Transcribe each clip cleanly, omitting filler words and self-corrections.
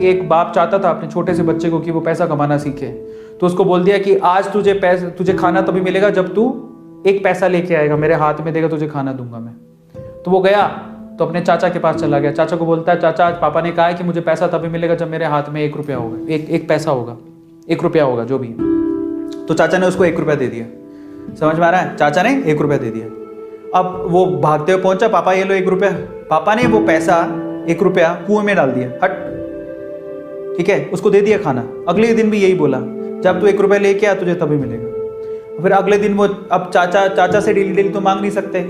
एक बाप चाहता था अपने छोटे से बच्चे को कि वो पैसा कमाना सीखे, तो उसको बोल दिया कि आज तुझे खाना तभी मिलेगा जब तू एक पैसा लेके आएगा, मेरे हाथ में देगा, तुझे खाना दूंगा मैं। तो वो गया तो अपने चाचा के पास चला गया। चाचा को बोलता है, चाचा आज पापा ने कहा है कि मुझे पैसा तभी मिलेगा जब मेरे हाथ में 1 रुपया होगा, एक पैसा होगा, 1 रुपया होगा जो भी। तो चाचा ने उसको 1 रुपया दे दिया। समझ में आ रहा है? चाचा ने 1 रुपया दे दिया। अब वो भागते हुए पहुंचा, पापा ये लो 1 रुपया। पापा ने वो पैसा 1 रुपया कुएं में डाल दिया, हट, ठीक है, उसको दे दिया खाना। अगले दिन भी यही बोला, जब तू 1 रुपया लेके आ तुझे तभी मिलेगा। फिर अगले दिन वो, अब चाचा से डेली तो मांग नहीं सकते,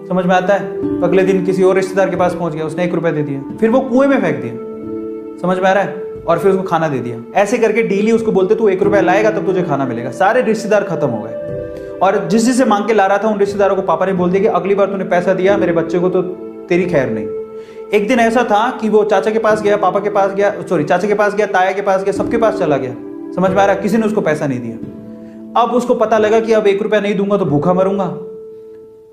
समझ में आता है? तो अगले दिन किसी और रिश्तेदार के पास पहुंच गया, उसने 1 रुपया दे दिया, फिर वो कुएं में फेंक दिया। समझ में आ रहा है? और फिर उसको खाना दे दिया। ऐसे करके डेली उसको बोलते तू 1 रुपया लाएगा तब तुझे खाना मिलेगा। सारे रिश्तेदार खत्म हो गए, और जिस जिससे मांग के ला रहा था उन रिश्तेदारों को पापा ने बोल दिया कि अगली बार तूने पैसा दिया मेरे बच्चे को तो तेरी खैर नहीं। एक दिन ऐसा था कि वो चाचा के पास गया, पापा के पास गया, चाचा के पास गया, ताया के पास गया, सबके पास चला गया। समझ में आ रहा है? किसी ने उसको पैसा नहीं दिया। अब उसको पता लगा कि अब 1 रुपया नहीं दूंगा तो भूखा मरूंगा।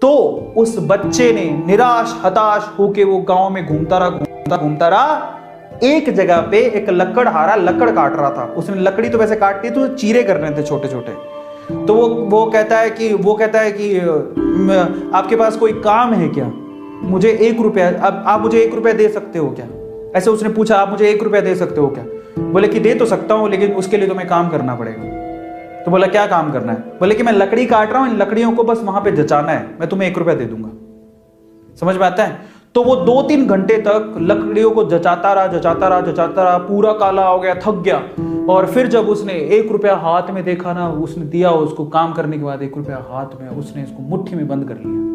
तो उस बच्चे ने निराश हताश होके वो गांव में घूमता रहा। एक जगह पे एक लकड़हारा लकड़ काट रहा था। उसने लकड़ी तो वैसे काटती तो चीरे कर रहे थे छोटे छोटे। तो वो कहता है कि आपके पास कोई काम है क्या? मुझे 1 रुपया, अब आप मुझे 1 रुपया दे सकते हो क्या? ऐसे उसने पूछा, आप मुझे 1 रुपया दे सकते हो क्या? बोले कि दे तो सकता हूं, लेकिन उसके लिए तुम्हें काम करना पड़ेगा। तो बोला क्या काम करना है? बोले कि मैं लकड़ी काट रहा हूं, इन लकड़ियों को बस वहां पे जचाना है, मैं तुम्हें 1 रुपया दे दूंगा। समझ में आता है? तो वो 2-3 घंटे तक लकड़ियों को जचाता रहा, पूरा काला हो गया, थक गया। और फिर जब उसने 1 रुपया हाथ में देखा ना, उसने दिया उसको काम करने के बाद 1 रुपया हाथ में, उसने इसको मुट्ठी में बंद कर लिया।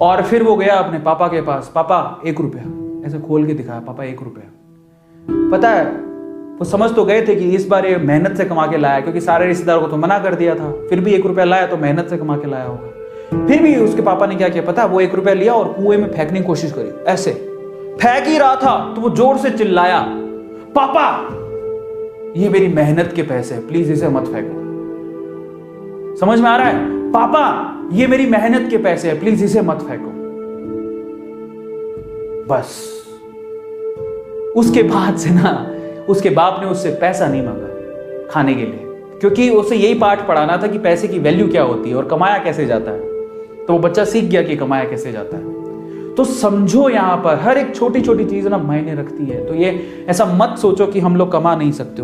और फिर वो गया अपने पापा के पास, पापा 1 रुपया, ऐसे खोल के दिखाया, पापा 1 रुपया। पता है, वो समझ तो गए थे कि इस बार ये मेहनत से कमा के लाया, क्योंकि सारे रिश्तेदारों को तो मना कर दिया था, फिर भी 1 रुपया लाया तो मेहनत से कमा के लाया होगा। फिर भी उसके पापा ने क्या किया पता? वो 1 रुपया लिया और कुएं में फेंकने की कोशिश करी। ऐसे फेंक ही रहा था तो वो जोर से चिल्लाया, पापा ये मेरी मेहनत के पैसे हैं, प्लीज इसे मत फेंको। समझ में आ रहा है? पापा ये मेरी मेहनत के पैसे हैं, प्लीज इसे मत फेंको। बस उसके बाद से ना उसके बाप ने उससे पैसा नहीं मांगा खाने के लिए, क्योंकि उसे यही पाठ पढ़ाना था कि पैसे की वैल्यू क्या होती है और कमाया कैसे जाता है। तो वो बच्चा सीख गया कि कमाया कैसे जाता है। तो समझो यहां पर हर एक छोटी छोटी चीज ना मायने रखती है। तो ये ऐसा मत सोचो कि हम लोग कमा नहीं सकते।